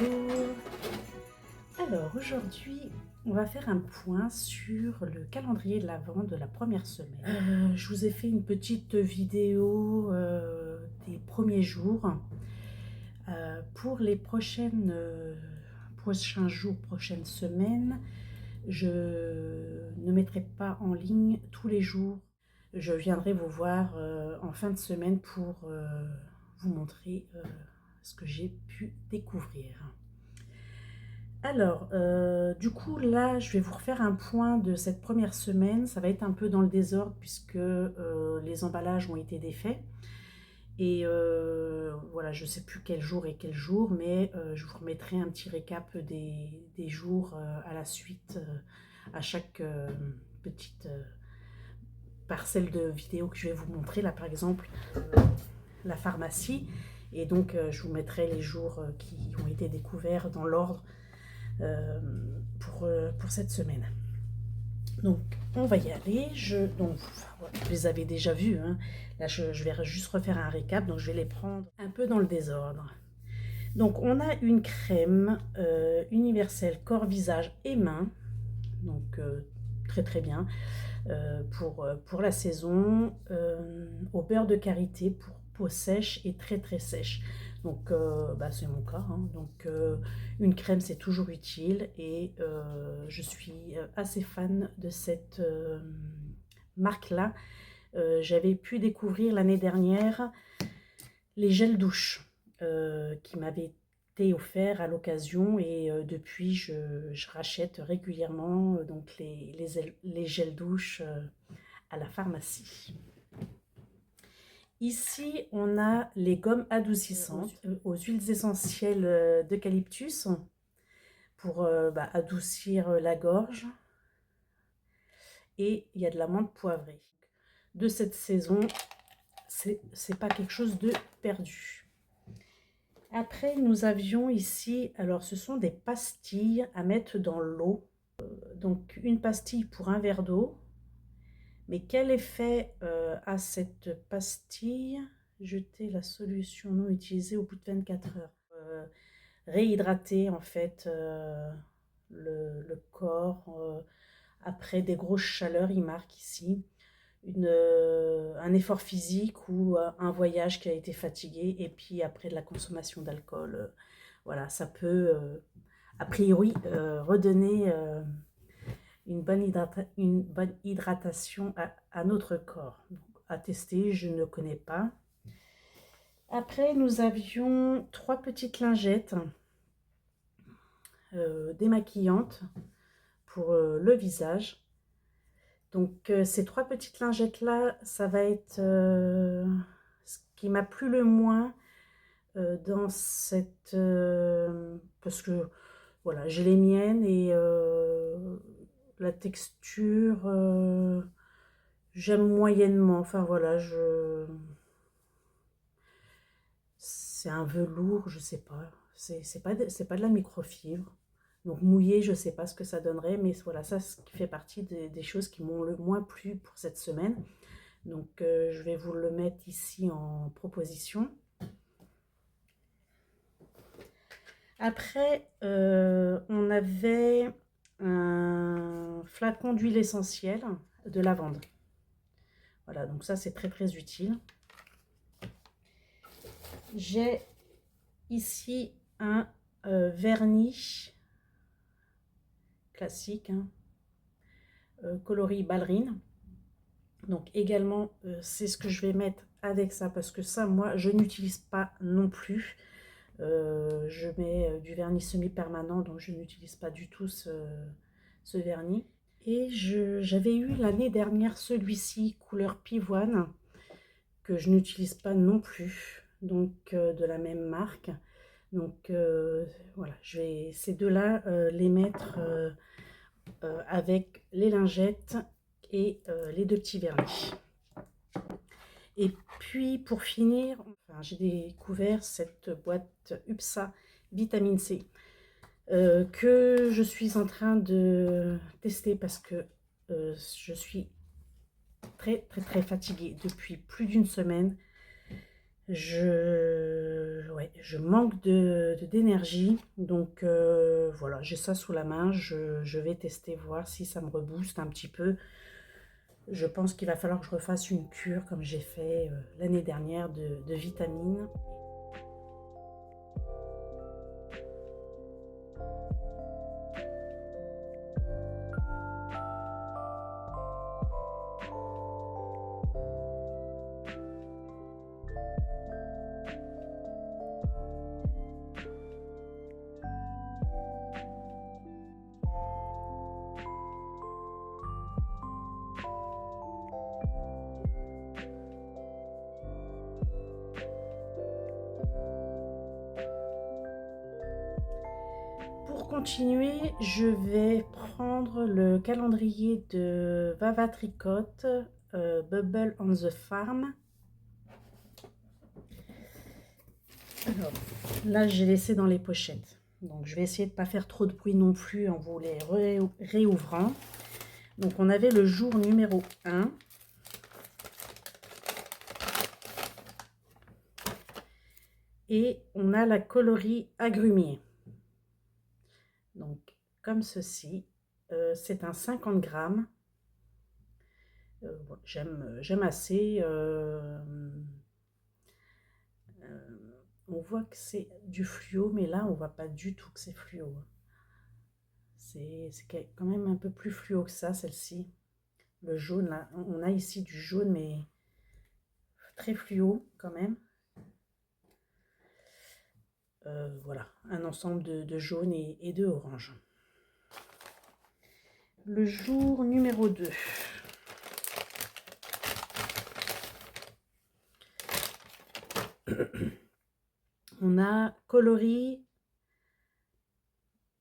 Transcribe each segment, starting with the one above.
Bonjour. Alors aujourd'hui, on va faire un point sur le calendrier de l'Avent de la première semaine. Je vous ai fait une petite vidéo des premiers jours. Pour les prochains jours, prochaines semaines, je ne mettrai pas en ligne tous les jours. Je viendrai vous voir en fin de semaine pour vous montrer ce que j'ai pu découvrir. Alors, du coup, là, je vais vous refaire un point de cette première semaine. Ça va être un peu dans le désordre puisque les emballages ont été défaits. Et voilà, je ne sais plus quel jour est quel jour, mais je vous remettrai un petit récap des jours à la suite, à chaque petite parcelle de vidéo que je vais vous montrer. Là, par exemple, la pharmacie. Et donc, je vous mettrai les jours qui ont été découverts dans l'ordre pour cette semaine. Donc on va y aller. Donc voilà, vous les avez déjà vus, hein. Là je vais juste refaire un récap, donc je vais les prendre un peu dans le désordre. Donc on a une crème universelle corps, visage et mains, donc très très bien pour la saison, au beurre de karité pour peau sèche et très très sèche. Donc c'est mon cas, hein. Donc une crème c'est toujours utile et je suis assez fan de cette marque là. J'avais pu découvrir l'année dernière les gels douche qui m'avaient été offerts à l'occasion et depuis je rachète régulièrement donc les gels douche à la pharmacie. Ici, on a les gommes adoucissantes aux huiles essentielles d'eucalyptus pour adoucir la gorge. Et il y a de la menthe poivrée. De cette saison, c'est pas quelque chose de perdu. Après, nous avions ici, alors ce sont des pastilles à mettre dans l'eau. Donc une pastille pour un verre d'eau. Mais quel effet a cette pastille? Jeter la solution non utilisée au bout de 24 heures. Réhydrater en fait le corps après des grosses chaleurs, il marque ici. Un effort physique ou un voyage qui a été fatigué et puis après de la consommation d'alcool. Voilà, ça peut a priori redonner une bonne hydratation à notre corps. Donc, à tester, je ne connais pas. Après, nous avions 3 petites lingettes démaquillantes pour le visage. Donc, ces 3 petites lingettes-là, ça va être ce qui m'a plu le moins dans cette... parce que, voilà, j'ai les miennes et la texture... j'aime moyennement, enfin voilà, c'est un velours, je sais pas, c'est pas de la microfibre, donc mouillé, je sais pas ce que ça donnerait, mais voilà, ça fait partie des choses qui m'ont le moins plu pour cette semaine, donc je vais vous le mettre ici en proposition. Après, on avait un flacon d'huile essentielle de lavande. Voilà, donc ça c'est très très utile. J'ai ici un vernis classique, hein, coloris ballerine. Donc également, c'est ce que je vais mettre avec ça parce que ça, moi, je n'utilise pas non plus. Je mets du vernis semi-permanent, donc je n'utilise pas du tout ce vernis. Et j'avais eu l'année dernière celui-ci, couleur pivoine, que je n'utilise pas non plus, donc de la même marque. Donc voilà, je vais ces deux-là les mettre avec les lingettes et les 2 petits vernis. Et puis pour finir, enfin, j'ai découvert cette boîte UPSA vitamine C que je suis en train de tester parce que je suis très fatiguée depuis plus d'une semaine. ouais, je manque d'énergie. Donc voilà, j'ai ça sous la main. Je vais tester, voir si ça me rebooste un petit peu. Je pense qu'il va falloir que je refasse une cure comme j'ai fait l'année dernière de vitamines. Pour continuer, je vais prendre le calendrier de Vava Tricotte, Bubble on the Farm. Alors, là, j'ai laissé dans les pochettes. Donc, je vais essayer de ne pas faire trop de bruit non plus en vous les réouvrant. Donc, on avait le jour numéro 1. Et on a la coloris agrumier. Donc, comme ceci. C'est un 50 grammes. Bon, j'aime assez. On voit que c'est du fluo, mais là, on voit pas du tout que c'est fluo. C'est quand même un peu plus fluo que ça, celle-ci. Le jaune, là, on a ici du jaune, mais très fluo quand même. Voilà, un ensemble de jaune et de orange. Le jour numéro 2. On a coloris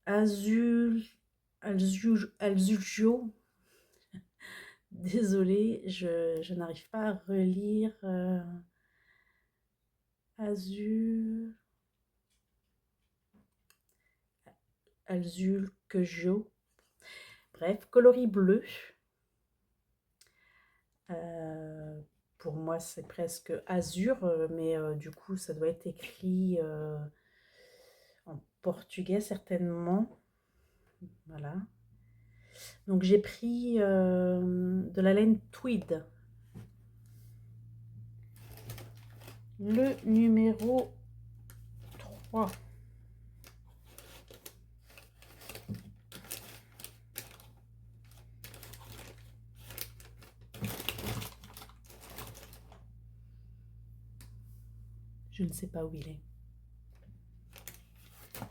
Azulgio. Désolée, je n'arrive pas à relire. Azulgio. Bref, coloris bleu. Pour moi, c'est presque azur, mais du coup, ça doit être écrit en portugais certainement. Voilà. Donc, j'ai pris de la laine tweed. Le numéro 3. Je ne sais pas où il est.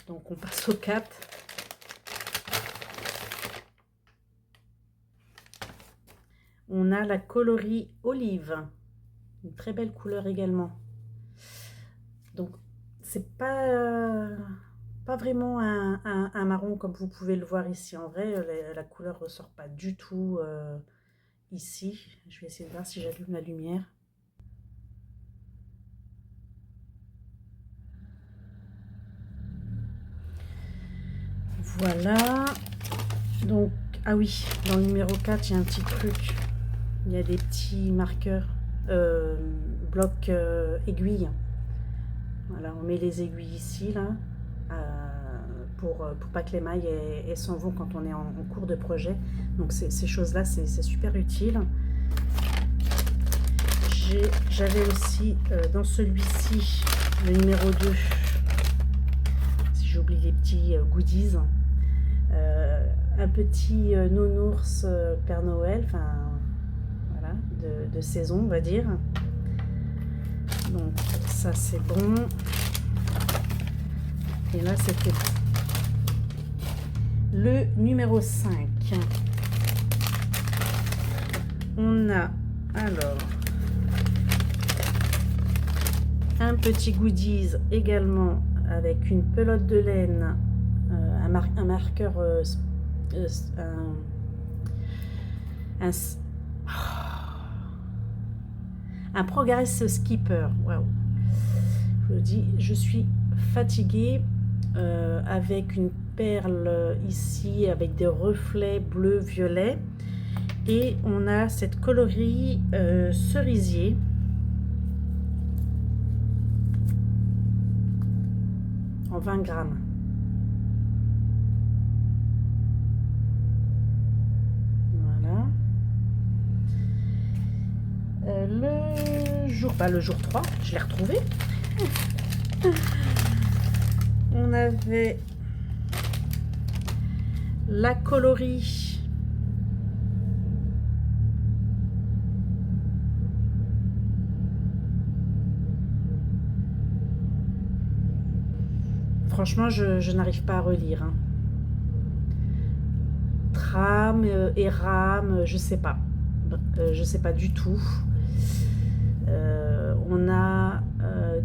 Donc, on passe au 4. On a la coloris olive. Une très belle couleur également. Donc, c'est pas vraiment un marron comme vous pouvez le voir ici. En vrai, la couleur ressort pas du tout ici. Je vais essayer de voir si j'allume la lumière. Voilà. Donc, ah oui, dans le numéro 4, il y a un petit truc. Il y a des petits marqueurs, blocs aiguilles. Voilà, on met les aiguilles ici, là, pour pas que les mailles elles s'en vont quand on est en cours de projet. Donc ces choses-là, c'est super utile. J'avais aussi dans celui-ci, le numéro 2, si j'oublie les petits goodies, un petit nounours Père Noël, enfin voilà, de saison, on va dire. Donc ça c'est bon. Et là c'était le numéro 5. On a alors un petit goodies également avec une pelote de laine, un marqueur, un Progress Skipper. Waouh, je vous dis, je suis fatiguée, avec une perle ici avec des reflets bleu violet, et on a cette coloris cerisier. en 20 grammes. Voilà. Le jour 3, je l'ai retrouvé. On avait la coloris. Franchement, je n'arrive pas à relire. Hein. Tram, Eram, je sais pas. Je sais pas du tout. On a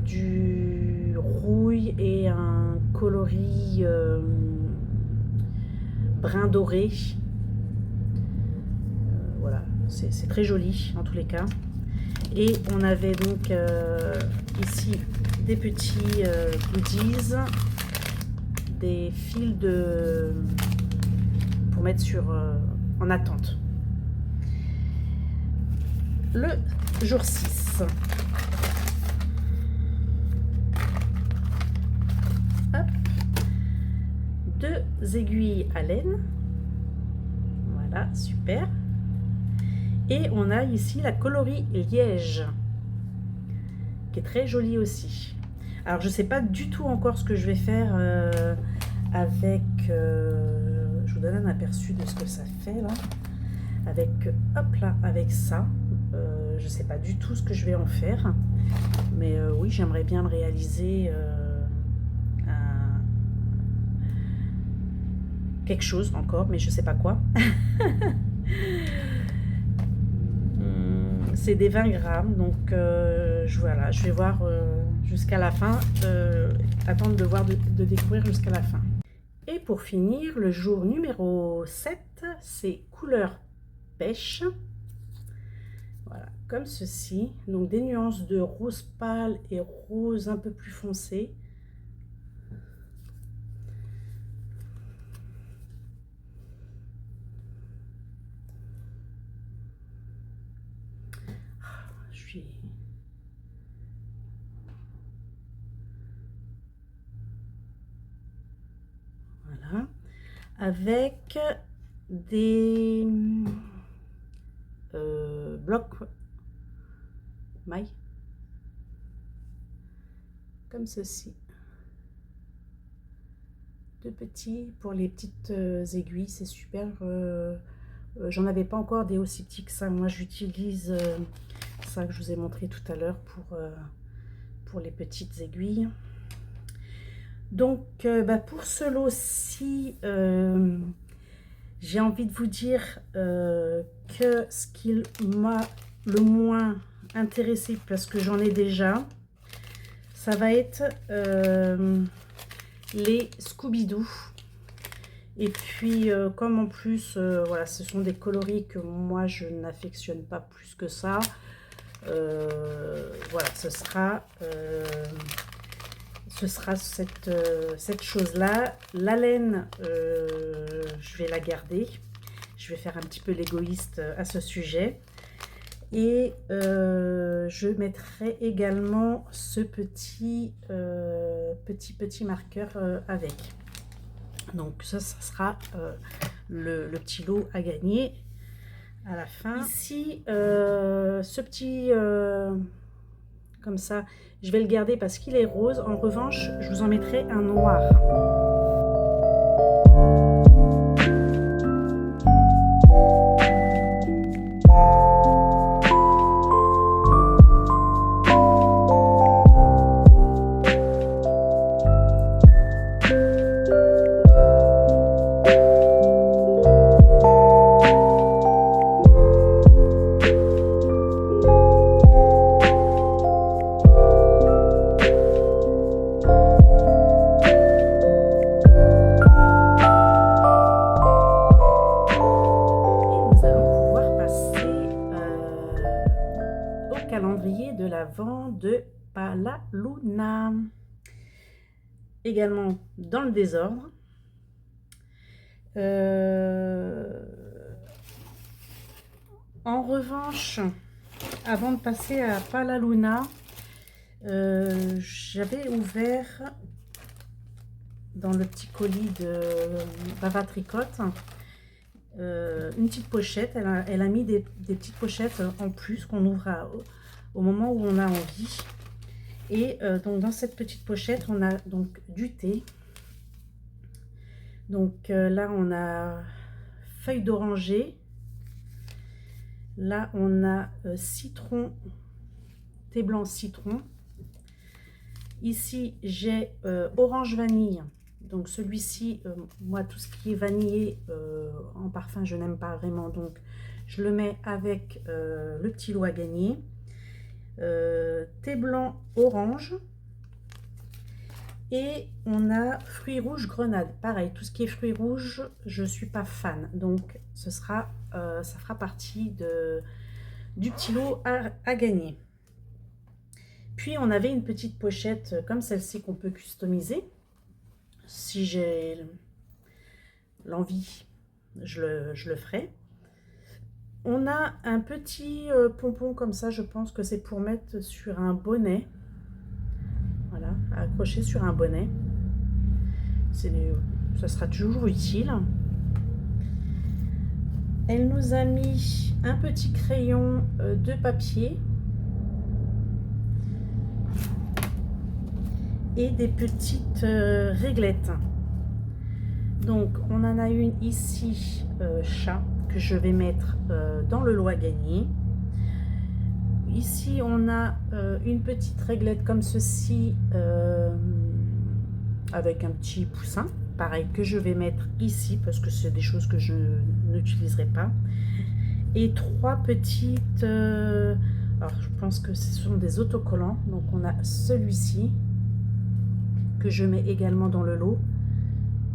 du rouille et un coloris brun doré. Voilà, c'est très joli en tous les cas. Et on avait donc ici des petits goodies, des fils pour mettre en attente. Le jour 6. Hop. 2 aiguilles à laine. Voilà, super. Et on a ici la coloris liège, qui est très jolie aussi. Alors, je ne sais pas du tout encore ce que je vais faire avec... je vous donne un aperçu de ce que ça fait là. Avec, hop là, avec ça. Je ne sais pas du tout ce que je vais en faire. Mais oui, j'aimerais bien me réaliser quelque chose encore, mais je ne sais pas quoi. C'est des 20 grammes, donc voilà, je vais voir jusqu'à la fin, attendre de voir, de découvrir jusqu'à la fin. Et pour finir, le jour numéro 7, c'est couleur pêche. Voilà, comme ceci. Donc des nuances de rose pâle et rose un peu plus foncé. Voilà. Avec des blocs mailles. Comme ceci. 2 petits pour les petites aiguilles, c'est super. J'en avais pas encore des aussi petits que ça. Moi, j'utilise ça que je vous ai montré tout à l'heure pour les petites aiguilles. Donc, pour ce lot-ci, j'ai envie de vous dire que ce qui m'a le moins intéressé, parce que j'en ai déjà, ça va être les Scooby-Doo. Et puis, comme en plus, voilà, ce sont des coloris que moi, je n'affectionne pas plus que ça. Voilà, ce sera cette chose-là. La laine, je vais la garder. Je vais faire un petit peu l'égoïste à ce sujet. Et je mettrai également ce petit marqueur avec. Donc ça sera le petit lot à gagner à la fin. Ici, ce petit... comme ça, je vais le garder parce qu'il est rose. En revanche, je vous en mettrai un noir. Calendrier de l'Avent de Palaluna. Également dans le désordre. En revanche, avant de passer à Palaluna, j'avais ouvert dans le petit colis de Bava Tricotte une petite pochette. Elle a mis des petites pochettes en plus qu'on ouvre au moment où on a envie. Et donc dans cette petite pochette, on a donc du thé. Donc là, on a feuille d'oranger. Là, on a citron, thé blanc citron. Ici, j'ai orange vanille. Donc celui-ci, moi, tout ce qui est vanillé en parfum, je n'aime pas vraiment. Donc je le mets avec le petit lot à gagner. Thé blanc orange. Et on a fruits rouges grenade. Pareil, tout ce qui est fruits rouges, je ne suis pas fan. Donc ce sera, ça fera partie du petit lot à gagner. Puis on avait une petite pochette comme celle-ci qu'on peut customiser. Si j'ai l'envie, je le ferai. On a un petit pompon comme ça, je pense que c'est pour mettre sur un bonnet. Voilà, accrocher sur un bonnet. Ça sera toujours utile. Elle nous a mis un petit crayon de papier et des petites réglettes. Donc on en a une ici chat que je vais mettre dans le lot à gagner. Ici on a une petite réglette comme ceci avec un petit poussin, pareil, que je vais mettre ici parce que c'est des choses que je n'utiliserai pas. Et trois petites alors je pense que ce sont des autocollants. Donc on a celui-ci que je mets également dans le lot,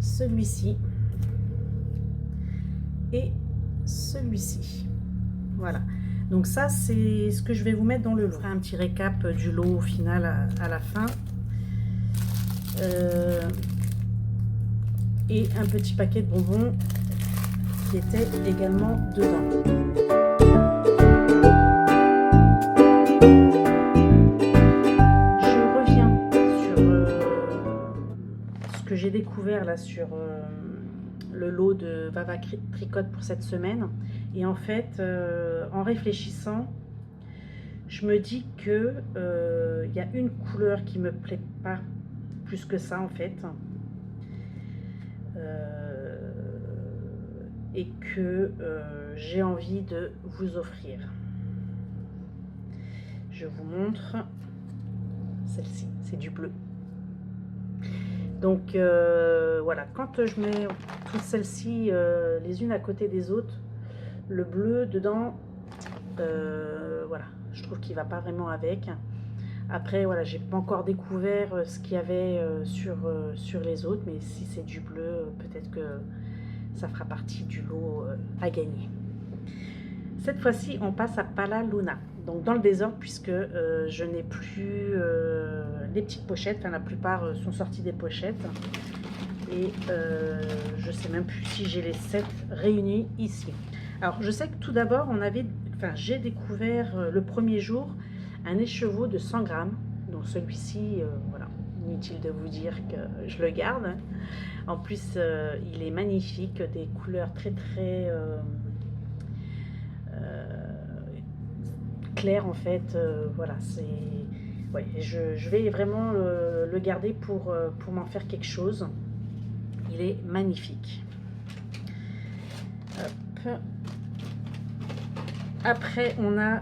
celui-ci et celui-ci. Voilà, donc ça c'est ce que je vais vous mettre dans le lot. Je ferai un petit récap du lot au final à la fin. Et un petit paquet de bonbons qui était également dedans. Je reviens sur ce que j'ai découvert là sur le lot de Bava Tricotte pour cette semaine. Et en fait, en réfléchissant, je me dis que y a une couleur qui me plaît pas plus que ça en fait. Et que j'ai envie de vous offrir. Je vous montre celle-ci, c'est du bleu. Donc voilà, quand je mets toutes celles-ci les unes à côté des autres, le bleu dedans, voilà, je trouve qu'il va pas vraiment avec. Après voilà, j'ai pas encore découvert ce qu'il y avait sur les autres, mais si c'est du bleu, peut-être que ça fera partie du lot à gagner. Cette fois-ci, on passe à Pala Luna. Donc dans le désordre, puisque je n'ai plus les petites pochettes. Enfin, la plupart sont sorties des pochettes. Et je ne sais même plus si j'ai les 7 réunis ici. Alors, je sais que tout d'abord, j'ai découvert le premier jour un écheveau de 100 grammes. Donc celui-ci, voilà, inutile de vous dire que je le garde. En plus, il est magnifique, des couleurs très très claires en fait. Voilà, c'est... Ouais, je vais vraiment le garder pour m'en faire quelque chose. Il est magnifique. Hop. Après, on a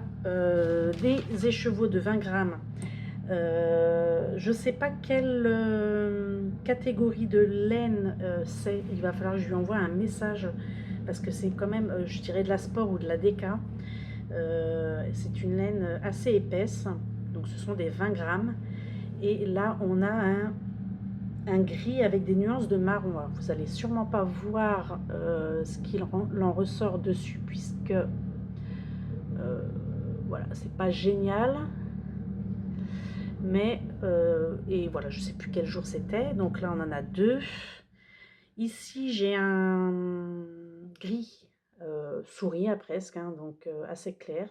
des écheveaux de 20 grammes. Je ne sais pas quelle catégorie de laine c'est. Il va falloir que je lui envoie un message parce que c'est quand même, je dirais, de la sport ou de la déca. C'est une laine assez épaisse. Donc, ce sont des 20 grammes. Et là, on a un gris avec des nuances de marron. Alors, vous allez sûrement pas voir ce qu'il en ressort dessus puisque voilà, c'est pas génial. Mais et voilà, je sais plus quel jour c'était. Donc là, on en a deux. Ici, j'ai un gris souris presque, hein, donc assez clair.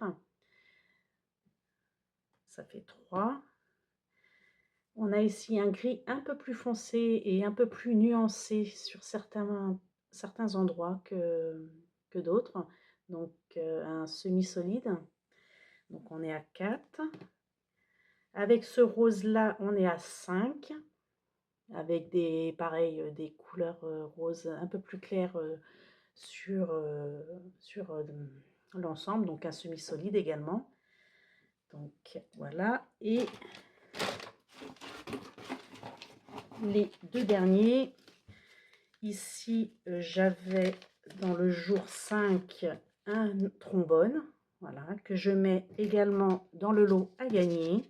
Ça fait 3. On a ici un gris un peu plus foncé et un peu plus nuancé sur certains endroits que d'autres. Donc un semi-solide. Donc on est à 4. Avec ce rose-là, on est à 5. Avec des couleurs roses un peu plus claires sur l'ensemble. Donc un semi-solide également. Donc voilà. Et les deux derniers. Ici, j'avais dans le jour 5 un trombone, voilà, que je mets également dans le lot à gagner.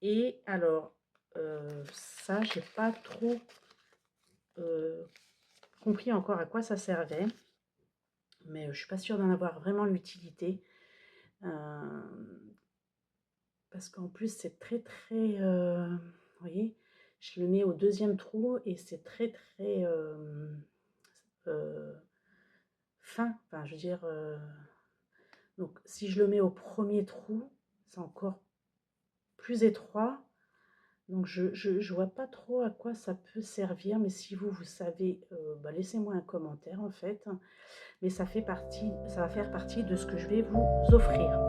Et alors, ça, j'ai pas trop compris encore à quoi ça servait, mais je suis pas sûre d'en avoir vraiment l'utilité. Parce qu'en plus, c'est très, très, vous voyez, je le mets au deuxième trou et c'est très, très fin. Enfin, je veux dire, donc si je le mets au premier trou, c'est encore plus étroit. Donc je vois pas trop à quoi ça peut servir, mais si vous savez, bah, laissez-moi un commentaire en fait. Mais ça va faire partie de ce que je vais vous offrir.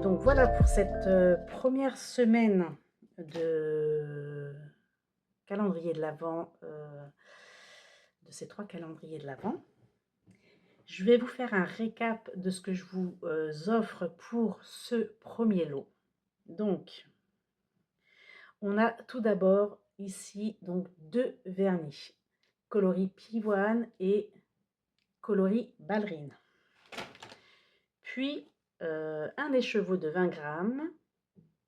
Donc voilà pour cette première semaine de calendrier de l'Avent, de ces 3 calendriers de l'Avent. Je vais vous faire un récap de ce que je vous offre pour ce premier lot. Donc, on a tout d'abord ici donc 2 vernis, coloris pivoine et coloris ballerine. Puis un écheveau de 20 grammes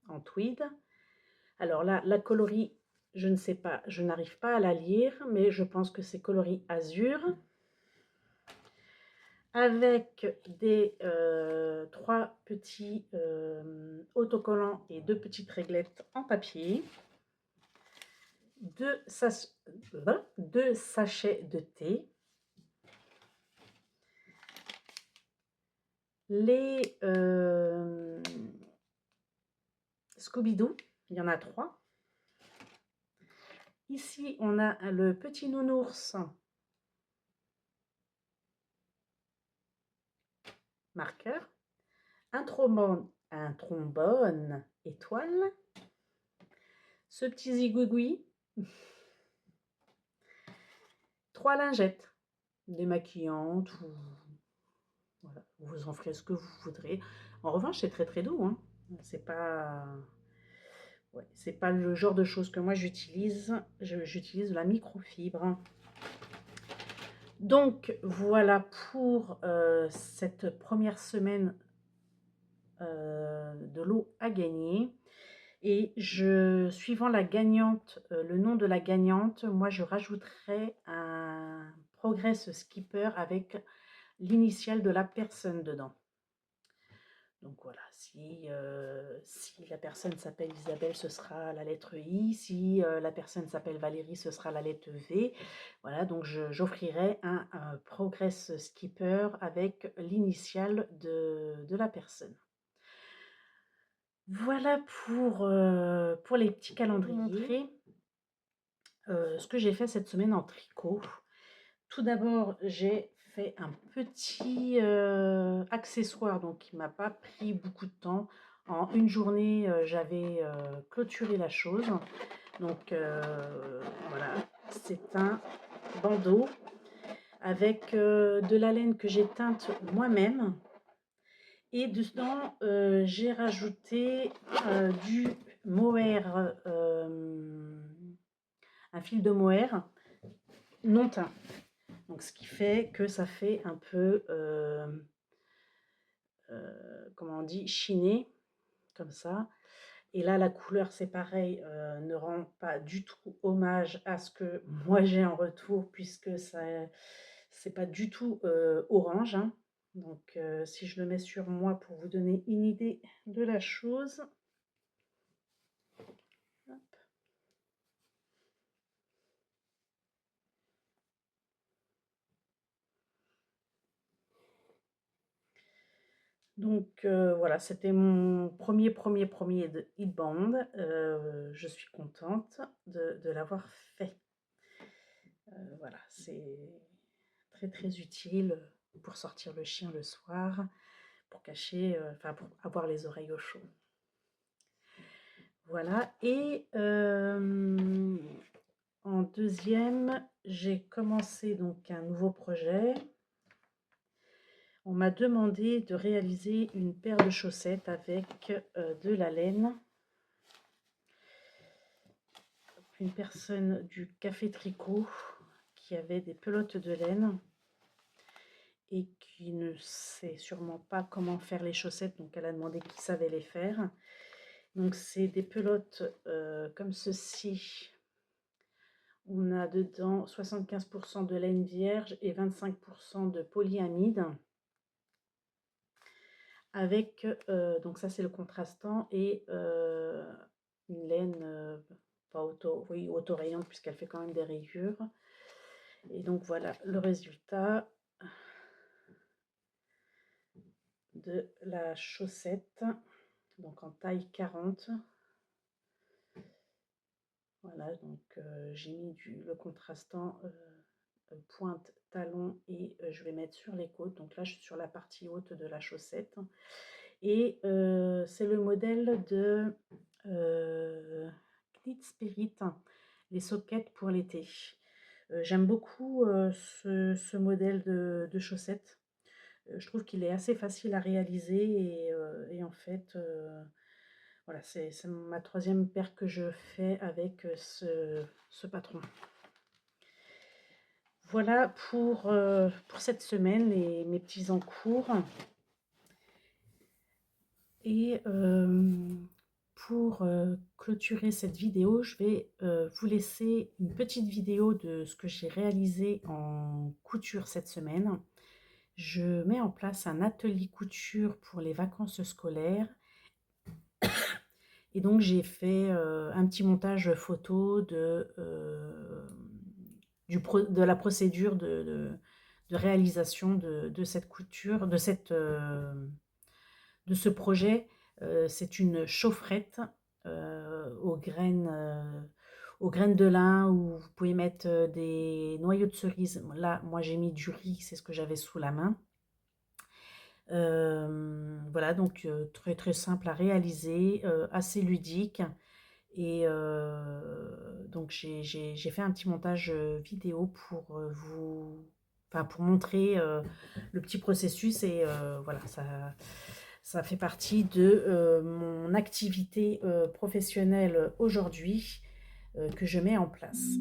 en tweed. Alors là, la coloris, je ne sais pas, je n'arrive pas à la lire, mais je pense que c'est coloris azur. Avec des 3 petits autocollants et 2 petites réglettes en papier. 2 sachets de thé. Les Scooby-Doo, il y en a 3. Ici, on a le petit nounours marqueur, un trombone étoile, ce petit zigouigoui, 3 lingettes démaquillantes, voilà, vous en ferez ce que vous voudrez. En revanche, c'est très très doux, hein. C'est pas... Ouais, c'est pas le genre de choses que moi j'utilise. J'utilise de la microfibre. Donc voilà pour cette première semaine de lot à gagner. Et suivant la gagnante, le nom de la gagnante, moi je rajouterai un Progress Skipper avec l'initiale de la personne dedans. Donc voilà, si la personne s'appelle Isabelle, ce sera la lettre I. Si la personne s'appelle Valérie, ce sera la lettre V. Voilà, donc j'offrirai un Progress Skipper avec l'initiale de la personne. Voilà pour les petits calendriers. Ce que j'ai fait cette semaine en tricot. Tout d'abord, j'ai fait un petit accessoire, donc qui m'a pas pris beaucoup de temps. En une journée, j'avais clôturé la chose. Donc voilà, c'est un bandeau avec de la laine que j'ai teinte moi-même. Et dedans, j'ai rajouté du mohair, un fil de mohair non teint. Donc ce qui fait que ça fait un peu comment on dit, chinée, comme ça. Et là, la couleur, c'est pareil, ne rend pas du tout hommage à ce que moi j'ai en retour, puisque ça, c'est pas du tout orange, hein. Donc, si je le mets sur moi pour vous donner une idée de la chose. Hop. Donc, voilà, c'était mon premier de Hitband. Je suis contente de l'avoir fait. Voilà, c'est très très utile pour sortir le chien le soir, pour cacher, enfin pour avoir les oreilles au chaud. Voilà, et en deuxième, j'ai commencé donc un nouveau projet. On m'a demandé de réaliser une paire de chaussettes avec de la laine. Une personne du Café Tricot qui avait des pelotes de laine et qui ne sait sûrement pas comment faire les chaussettes, donc elle a demandé qui savait les faire. Donc c'est des pelotes comme ceci. On a dedans 75% de laine vierge et 25% de polyamide. Avec, donc ça c'est le contrastant, et une laine pas auto-rayante puisqu'elle fait quand même des rayures. Et donc voilà le résultat de la chaussette, donc en taille 40. Voilà, donc j'ai mis le contrastant pointe talon, et je vais mettre sur les côtes. Donc là je suis sur la partie haute de la chaussette, et c'est le modèle de Knit Spirit, les sockets pour l'été. J'aime beaucoup ce modèle de chaussettes. Je trouve qu'il est assez facile à réaliser, et en fait, voilà, c'est ma troisième paire que je fais avec ce patron. Voilà pour cette semaine, mes petits encours. Et pour clôturer cette vidéo, je vais vous laisser une petite vidéo de ce que j'ai réalisé en couture cette semaine. Je mets en place un atelier couture pour les vacances scolaires. Et donc j'ai fait un petit montage photo de la procédure de réalisation de cette couture, de ce projet. C'est une chaufferette aux graines de lin, où vous pouvez mettre des noyaux de cerise. Là, moi j'ai mis du riz, c'est ce que j'avais sous la main. Voilà, donc très très simple à réaliser, assez ludique. Et donc j'ai fait un petit montage vidéo pour pour montrer le petit processus. Et voilà, ça fait partie de mon activité professionnelle aujourd'hui que je mets en place.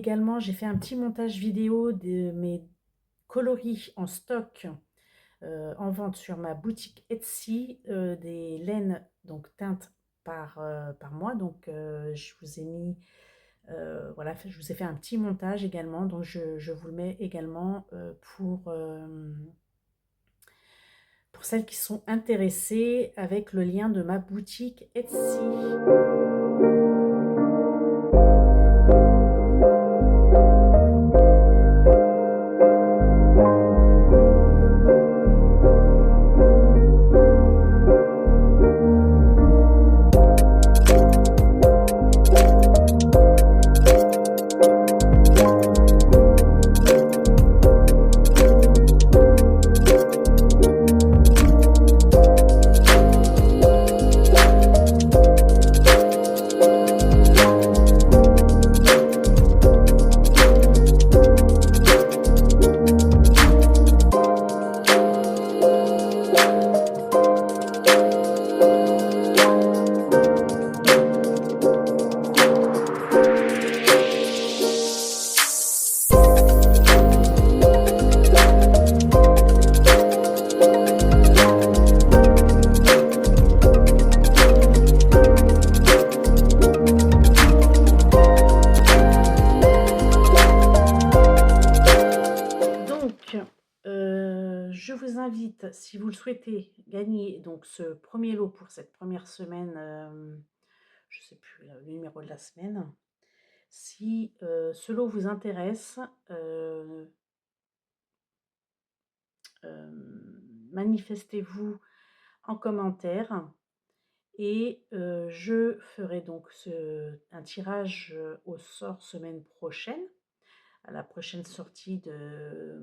également, j'ai fait un petit montage vidéo de mes coloris en stock en vente sur ma boutique Etsy, des laines donc teintes par mois. Donc je vous ai mis, voilà, je vous ai fait un petit montage également, donc je vous le mets également pour celles qui sont intéressées avec le lien de ma boutique Etsy. Je vous invite, si vous le souhaitez, gagner donc ce premier lot pour cette première semaine, je ne sais plus le numéro de la semaine. Si ce lot vous intéresse, manifestez-vous en commentaire et je ferai donc un tirage au sort semaine prochaine, à la prochaine sortie de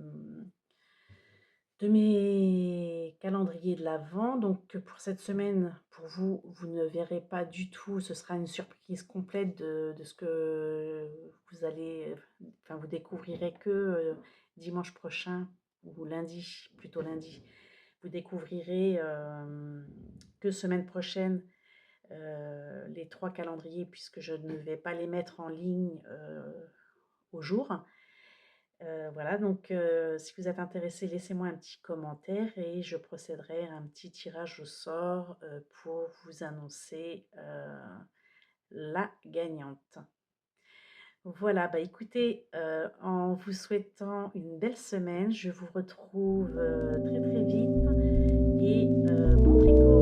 mes calendriers de l'Avent. Donc pour cette semaine, pour vous, vous ne verrez pas du tout, ce sera une surprise complète de ce que vous allez, enfin vous découvrirez que dimanche prochain, ou lundi, plutôt lundi, vous découvrirez que semaine prochaine les 3 calendriers, puisque je ne vais pas les mettre en ligne au jour. Voilà, donc si vous êtes intéressé, laissez-moi un petit commentaire et je procéderai à un petit tirage au sort pour vous annoncer la gagnante. Voilà, bah écoutez, en vous souhaitant une belle semaine, je vous retrouve très très vite et bon tricot!